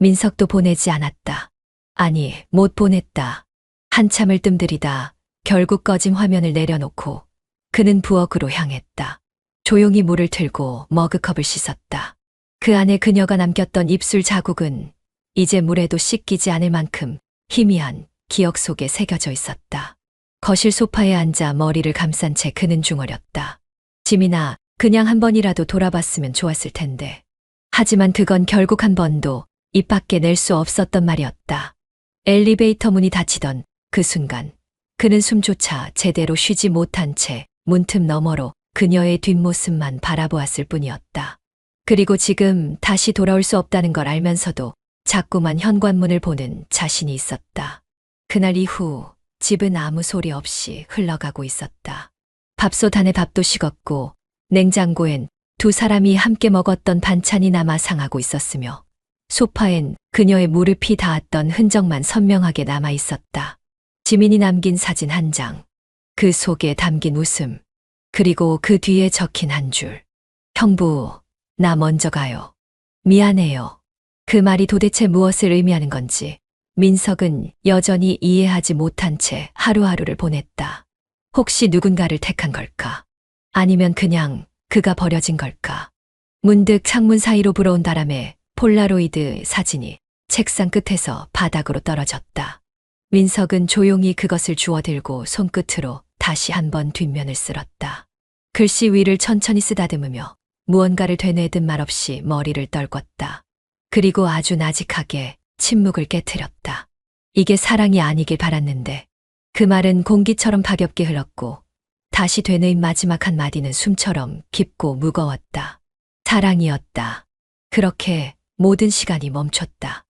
민석도 보내지 않았다. 아니, 못 보냈다. 한참을 뜸들이다 결국 꺼진 화면을 내려놓고 그는 부엌으로 향했다. 조용히 물을 틀고 머그컵을 씻었다. 그 안에 그녀가 남겼던 입술 자국은 이제 물에도 씻기지 않을 만큼 희미한 기억 속에 새겨져 있었다. 거실 소파에 앉아 머리를 감싼 채 그는 중얼였다. 지민아, 그냥 한 번이라도 돌아봤으면 좋았을 텐데. 하지만 그건 결국 한 번도 입 밖에 낼 수 없었던 말이었다. 엘리베이터 문이 닫히던 그 순간 그는 숨조차 제대로 쉬지 못한 채 문틈 너머로 그녀의 뒷모습만 바라보았을 뿐이었다. 그리고 지금 다시 돌아올 수 없다는 걸 알면서도 자꾸만 현관문을 보는 자신이 있었다. 그날 이후 집은 아무 소리 없이 흘러가고 있었다. 밥솥 안에 밥도 식었고 냉장고엔 두 사람이 함께 먹었던 반찬이 남아 상하고 있었으며 소파엔 그녀의 무릎이 닿았던 흔적만 선명하게 남아 있었다. 지민이 남긴 사진 한 장, 그 속에 담긴 웃음, 그리고 그 뒤에 적힌 한 줄. 형부, 나 먼저 가요. 미안해요. 그 말이 도대체 무엇을 의미하는 건지 민석은 여전히 이해하지 못한 채 하루하루를 보냈다. 혹시 누군가를 택한 걸까? 아니면 그냥 그가 버려진 걸까? 문득 창문 사이로 불어온 바람에 폴라로이드 사진이 책상 끝에서 바닥으로 떨어졌다. 민석은 조용히 그것을 주워들고 손끝으로 다시 한번 뒷면을 쓸었다. 글씨 위를 천천히 쓰다듬으며 무언가를 되뇌듯 말없이 머리를 떨궜다. 그리고 아주 나직하게 침묵을 깨트렸다. 이게 사랑이 아니길 바랐는데 그 말은 공기처럼 가볍게 흘렀고 다시 되뇌인 마지막 한마디는 숨처럼 깊고 무거웠다. 사랑이었다. 그렇게 모든 시간이 멈췄다.